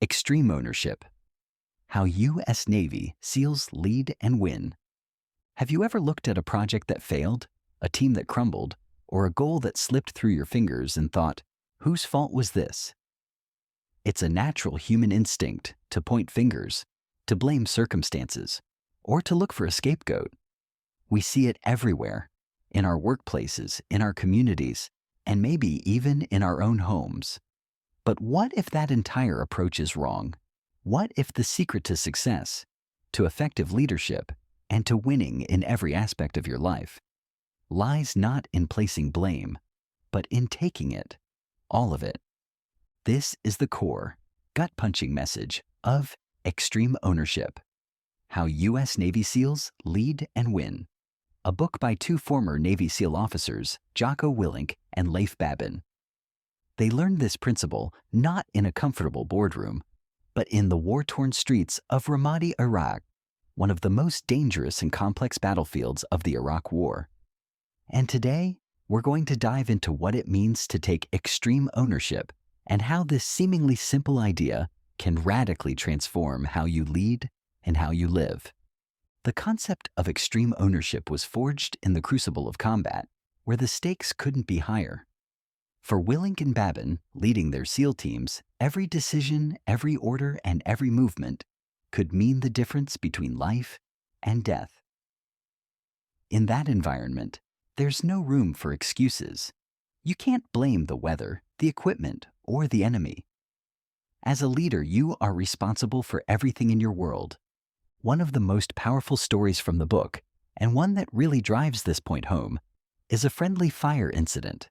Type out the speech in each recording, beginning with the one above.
Extreme ownership. How U.S. Navy SEALs lead and win. Have you ever looked at a project that failed, a team that crumbled, or a goal that slipped through your fingers and thought, whose fault was this? It's a natural human instinct to point fingers, to blame circumstances, or to look for a scapegoat. We see it everywhere, in our workplaces, in our communities, and maybe even in our own homes. But what if that entire approach is wrong? What if the secret to success, to effective leadership, and to winning in every aspect of your life lies not in placing blame, but in taking it, all of it? This is the core, gut-punching message of Extreme Ownership: How U.S. Navy SEALs Lead and Win, a book by two former Navy SEAL officers, Jocko Willink and Leif Babin. They learned this principle not in a comfortable boardroom, but in the war-torn streets of Ramadi, Iraq, one of the most dangerous and complex battlefields of the Iraq War. And today, we're going to dive into what it means to take extreme ownership and how this seemingly simple idea can radically transform how you lead and how you live. The concept of extreme ownership was forged in the crucible of combat, where the stakes couldn't be higher. For Willink and Babin, leading their SEAL teams, every decision, every order, and every movement could mean the difference between life and death. In that environment, there's no room for excuses. You can't blame the weather, the equipment, or the enemy. As a leader, you are responsible for everything in your world. One of the most powerful stories from the book, and one that really drives this point home, is a friendly fire incident.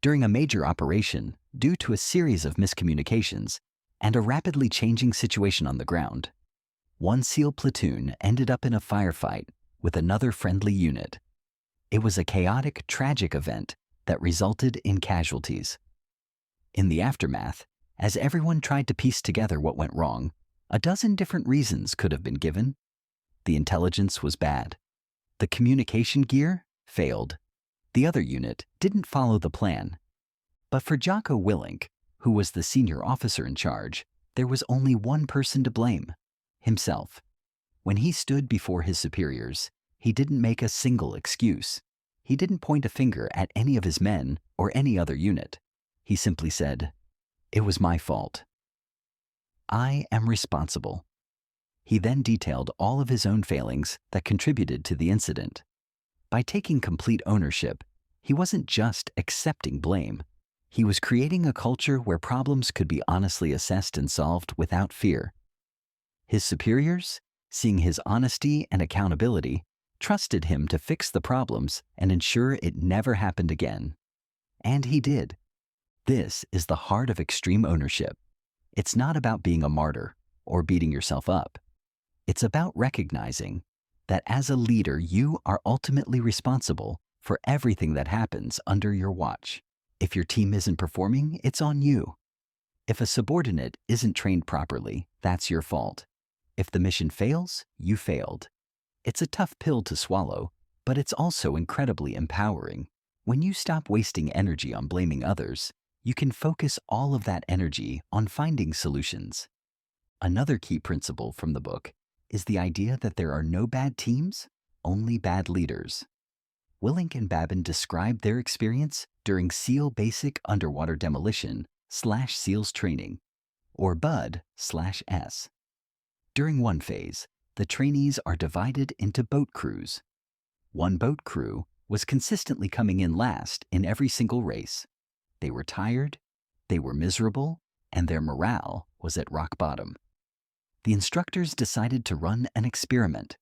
During a major operation, due to a series of miscommunications and a rapidly changing situation on the ground, one SEAL platoon ended up in a firefight with another friendly unit. It was a chaotic, tragic event that resulted in casualties. In the aftermath, as everyone tried to piece together what went wrong, a dozen different reasons could have been given. The intelligence was bad. The communication gear failed. The other unit didn't follow the plan. But for Jocko Willink, who was the senior officer in charge, there was only one person to blame: himself. When he stood before his superiors, he didn't make a single excuse. He didn't point a finger at any of his men or any other unit. He simply said, "It was my fault. I am responsible." He then detailed all of his own failings that contributed to the incident. By taking complete ownership, he wasn't just accepting blame. He was creating a culture where problems could be honestly assessed and solved without fear. His superiors, seeing his honesty and accountability, trusted him to fix the problems and ensure it never happened again. And he did. This is the heart of extreme ownership. It's not about being a martyr or beating yourself up. It's about recognizing that as a leader, you are ultimately responsible for everything that happens under your watch. If your team isn't performing, it's on you. If a subordinate isn't trained properly, that's your fault. If the mission fails, you failed. It's a tough pill to swallow, but it's also incredibly empowering. When you stop wasting energy on blaming others, you can focus all of that energy on finding solutions. Another key principle from the book is the idea that there are no bad teams, only bad leaders. Willink and Babin described their experience during SEAL Basic Underwater Demolition / SEALs Training, or BUD/S. During one phase, the trainees are divided into boat crews. One boat crew was consistently coming in last in every single race. They were tired, they were miserable, and their morale was at rock bottom. The instructors decided to run an experiment.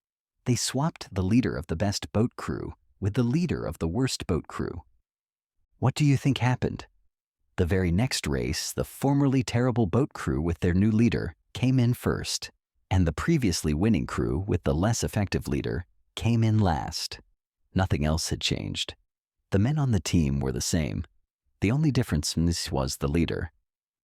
They swapped the leader of the best boat crew with the leader of the worst boat crew. What do you think happened? The very next race, the formerly terrible boat crew with their new leader came in first, and the previously winning crew with the less effective leader came in last. Nothing else had changed. The men on the team were the same. The only difference was the leader.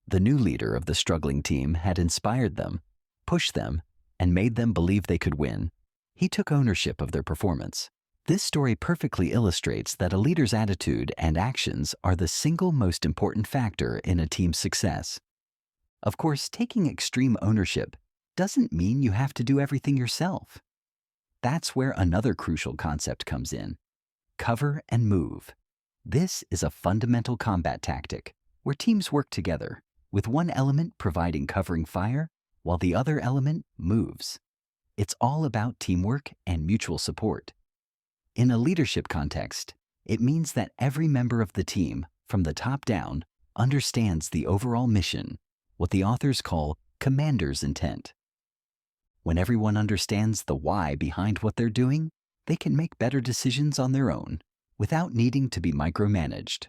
The new leader of the struggling team had inspired them, pushed them, and made them believe they could win. He took ownership of their performance. This story perfectly illustrates that a leader's attitude and actions are the single most important factor in a team's success. Of course, taking extreme ownership doesn't mean you have to do everything yourself. That's where another crucial concept comes in: cover and move. This is a fundamental combat tactic where teams work together, with one element providing covering fire while the other element moves. It's all about teamwork and mutual support. In a leadership context, it means that every member of the team, from the top down, understands the overall mission, what the authors call commander's intent. When everyone understands the why behind what they're doing, they can make better decisions on their own without needing to be micromanaged.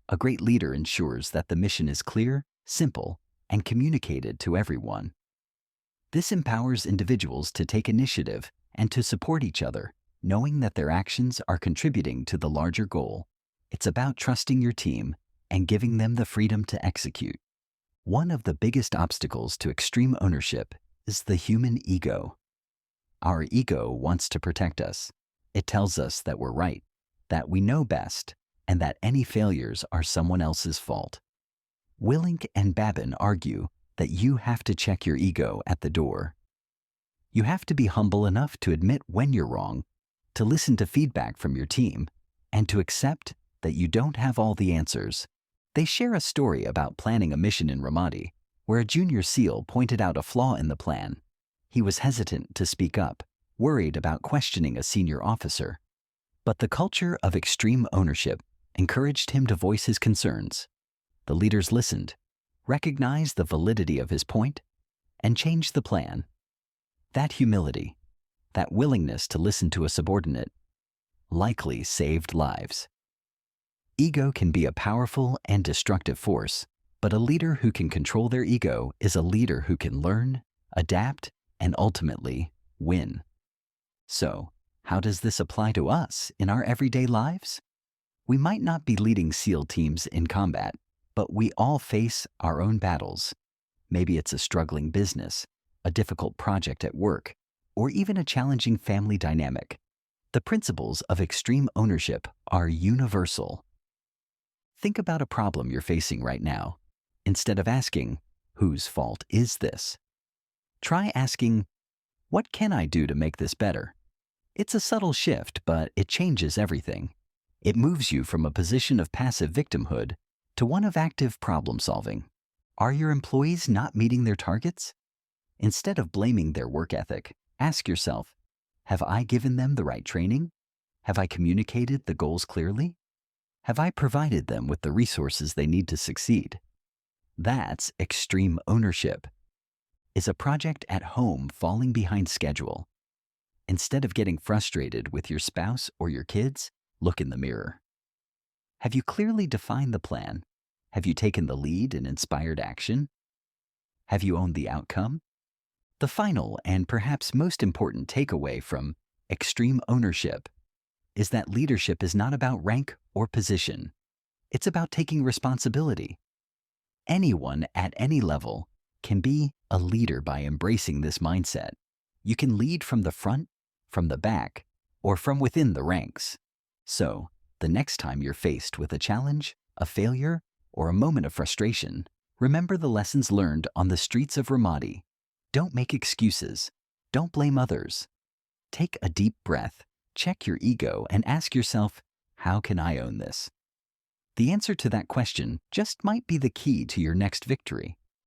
A great leader ensures that the mission is clear, simple, and communicated to everyone. This empowers individuals to take initiative and to support each other, knowing that their actions are contributing to the larger goal. It's about trusting your team and giving them the freedom to execute. One of the biggest obstacles to extreme ownership is the human ego. Our ego wants to protect us. It tells us that we're right, that we know best, and that any failures are someone else's fault. Willink and Babin argue that you have to check your ego at the door. You have to be humble enough to admit when you're wrong, to listen to feedback from your team, and to accept that you don't have all the answers. They share a story about planning a mission in Ramadi, where a junior SEAL pointed out a flaw in the plan. He was hesitant to speak up, worried about questioning a senior officer. But the culture of extreme ownership encouraged him to voice his concerns. The leaders listened, recognized the validity of his point, and changed the plan. That humility, that willingness to listen to a subordinate, likely saved lives. Ego can be a powerful and destructive force, but a leader who can control their ego is a leader who can learn, adapt, and ultimately win. So, how does this apply to us in our everyday lives? We might not be leading SEAL teams in combat, but we all face our own battles. Maybe it's a struggling business, a difficult project at work, or even a challenging family dynamic. The principles of extreme ownership are universal. Think about a problem you're facing right now. Instead of asking, "Whose fault is this?" try asking, "What can I do to make this better?" It's a subtle shift, but it changes everything. It moves you from a position of passive victimhood to one of active problem solving. Are your employees not meeting their targets? Instead of blaming their work ethic, ask yourself, have I given them the right training? Have I communicated the goals clearly? Have I provided them with the resources they need to succeed? That's extreme ownership. Is a project at home falling behind schedule? Instead of getting frustrated with your spouse or your kids, look in the mirror. Have you clearly defined the plan? Have you taken the lead in inspired action? Have you owned the outcome? The final and perhaps most important takeaway from extreme ownership is that leadership is not about rank or position. It's about taking responsibility. Anyone at any level can be a leader by embracing this mindset. You can lead from the front, from the back, or from within the ranks. So, the next time you're faced with a challenge, a failure, or a moment of frustration, remember the lessons learned on the streets of Ramadi. Don't make excuses. Don't blame others. Take a deep breath, check your ego, and ask yourself, how can I own this? The answer to that question just might be the key to your next victory.